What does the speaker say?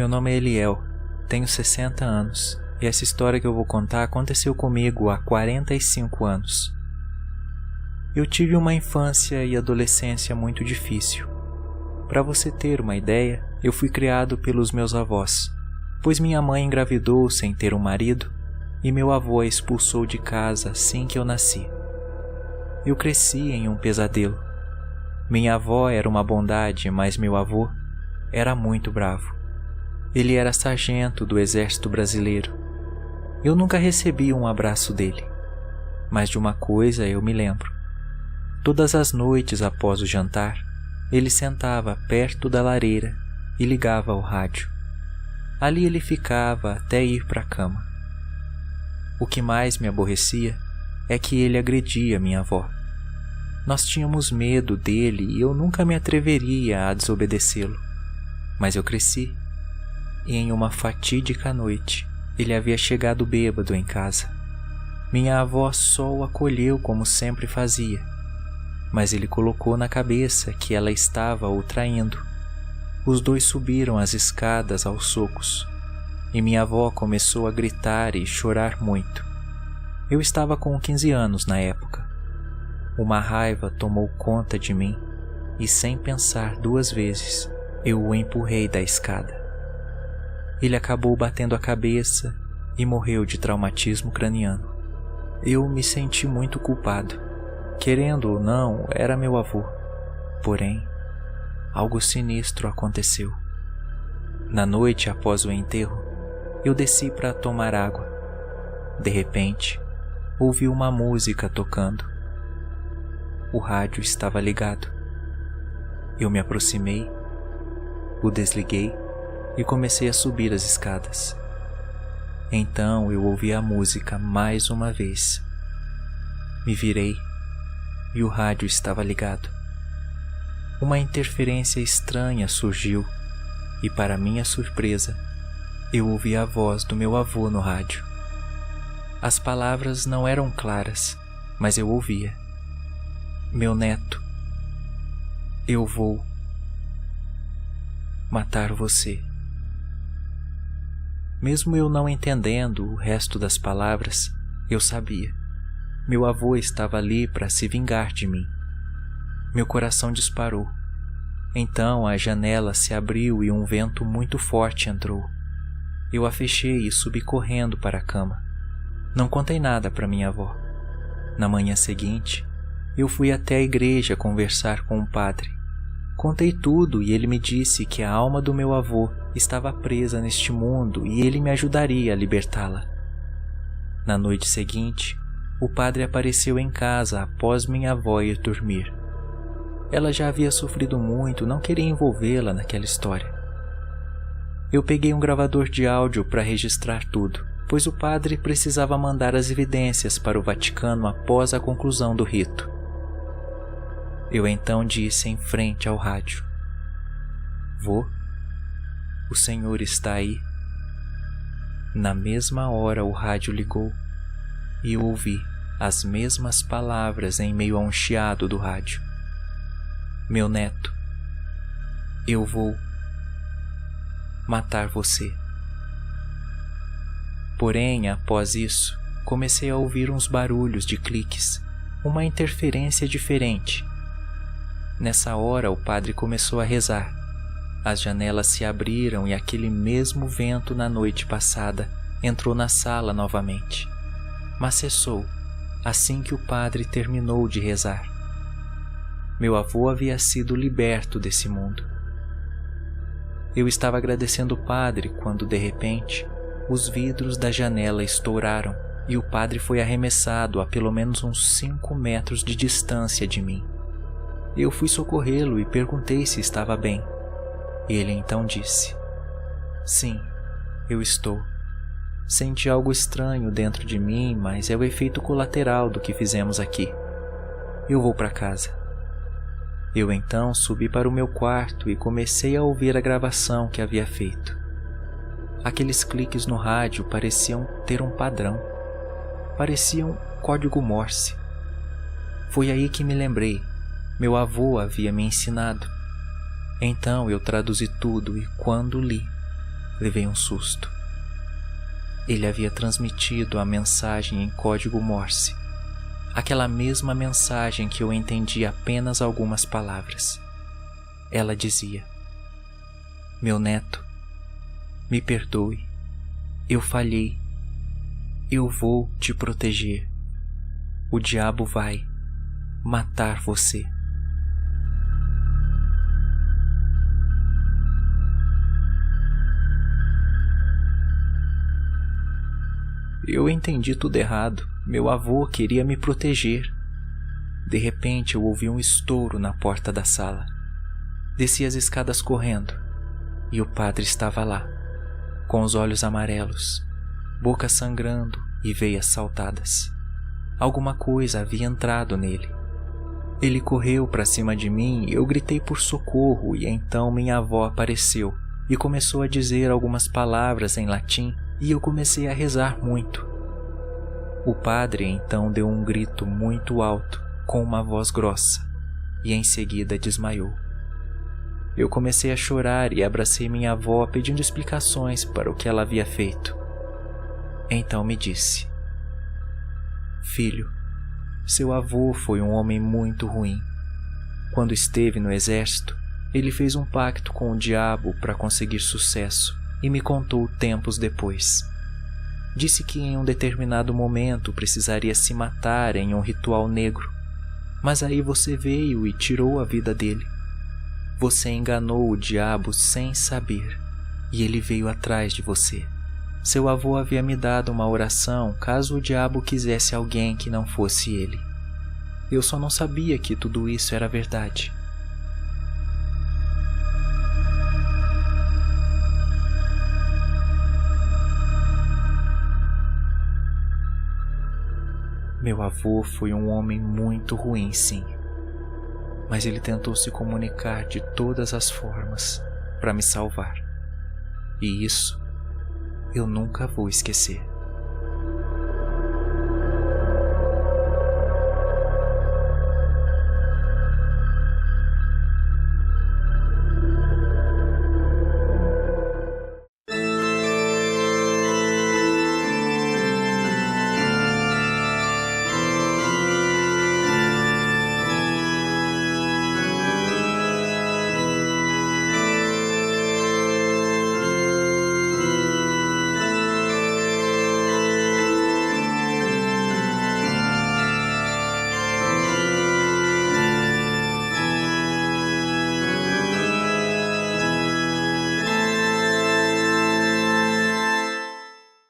nome é Eliel, tenho 60 anos e essa história que eu vou contar aconteceu comigo há 45 anos. Eu tive uma infância e adolescência muito difícil. Para você ter uma ideia, eu fui criado pelos meus avós, pois minha mãe engravidou sem ter um marido e meu avô a expulsou de casa assim que eu nasci. Eu cresci em um pesadelo. Minha avó era uma bondade, mas meu avô era muito bravo. Ele era sargento do Exército Brasileiro. Eu nunca recebi um abraço dele, mas de uma coisa eu me lembro. Todas as noites após o jantar, ele sentava perto da lareira e ligava o rádio. Ali ele ficava até ir para a cama. O que mais me aborrecia é que ele agredia minha avó. Nós tínhamos medo dele e eu nunca me atreveria a desobedecê-lo. Mas eu cresci, e em uma fatídica noite, ele havia chegado bêbado em casa. Minha avó só o acolheu como sempre fazia, mas ele colocou na cabeça que ela estava o traindo. Os dois subiram as escadas aos socos, e minha avó começou a gritar e chorar muito. Eu estava com 15 anos na época. Uma raiva tomou conta de mim e, sem pensar duas vezes, eu o empurrei da escada. Ele acabou batendo a cabeça e morreu de traumatismo craniano. Eu me senti muito culpado. Querendo ou não, era meu avô. Porém, algo sinistro aconteceu. Na noite após o enterro, eu desci para tomar água. De repente, ouvi uma música tocando. O rádio estava ligado. Eu me aproximei, o desliguei e comecei a subir as escadas. Então eu ouvi a música mais uma vez. Me virei e o rádio estava ligado. Uma interferência estranha surgiu e, para minha surpresa, eu ouvi a voz do meu avô no rádio. As palavras não eram claras, mas eu ouvia. Meu neto, eu vou matar você. Mesmo eu não entendendo o resto das palavras, eu sabia. Meu avô estava ali para se vingar de mim. Meu coração disparou. Então a janela se abriu e um vento muito forte entrou. Eu a fechei e subi correndo para a cama. Não contei nada para minha avó. Na manhã seguinte, eu fui até a igreja conversar com o padre. Contei tudo e ele me disse que a alma do meu avô estava presa neste mundo e ele me ajudaria a libertá-la. Na noite seguinte, o padre apareceu em casa após minha avó ir dormir. Ela já havia sofrido muito, não queria envolvê-la naquela história. Eu peguei um gravador de áudio para registrar tudo, pois o padre precisava mandar as evidências para o Vaticano após a conclusão do rito. Eu então disse em frente ao rádio: "Vô, o senhor está aí?" Na mesma hora o rádio ligou e eu ouvi as mesmas palavras em meio a um chiado do rádio: "Meu neto, eu vou matar você." Porém, após isso, comecei a ouvir uns barulhos de cliques, uma interferência diferente. Nessa hora, o padre começou a rezar. As janelas se abriram e aquele mesmo vento na noite passada entrou na sala novamente. Mas cessou assim que o padre terminou de rezar. Meu avô havia sido liberto desse mundo. Eu estava agradecendo o padre quando, de repente, os vidros da janela estouraram e o padre foi arremessado a pelo menos uns 5 metros de distância de mim. Eu fui socorrê-lo e perguntei se estava bem. Ele então disse: "Sim, eu estou. Senti algo estranho dentro de mim, mas é o efeito colateral do que fizemos aqui. Eu vou para casa." Eu então subi para o meu quarto e comecei a ouvir a gravação que havia feito. Aqueles cliques no rádio pareciam ter um padrão. Pareciam código Morse. Foi aí que me lembrei. Meu avô havia me ensinado. Então eu traduzi tudo e, quando li, levei um susto. Ele havia transmitido a mensagem em código Morse, aquela mesma mensagem que eu entendi apenas algumas palavras. Ela dizia: meu neto, me perdoe, eu falhei, eu vou te proteger. O diabo vai matar você. Eu entendi tudo errado. Meu avô queria me proteger. De repente eu ouvi um estouro na porta da sala. Desci as escadas correndo e o padre estava lá, com os olhos amarelos, boca sangrando e veias saltadas. Alguma coisa havia entrado nele. Ele correu para cima de mim e eu gritei por socorro, e então minha avó apareceu e começou a dizer algumas palavras em latim e eu comecei a rezar muito. O padre então deu um grito muito alto com uma voz grossa e em seguida desmaiou. Eu comecei a chorar e abracei minha avó pedindo explicações para o que ela havia feito. Então me disse: filho, seu avô foi um homem muito ruim. Quando esteve no exército, ele fez um pacto com o diabo para conseguir sucesso e me contou tempos depois. Disse que em um determinado momento precisaria se matar em um ritual negro, mas aí você veio e tirou a vida dele. Você enganou o diabo sem saber, e ele veio atrás de você. Seu avô havia me dado uma oração caso o diabo quisesse alguém que não fosse ele. Eu só não sabia que tudo isso era verdade. Meu avô foi um homem muito ruim, sim, mas ele tentou se comunicar de todas as formas para me salvar. E isso eu nunca vou esquecer.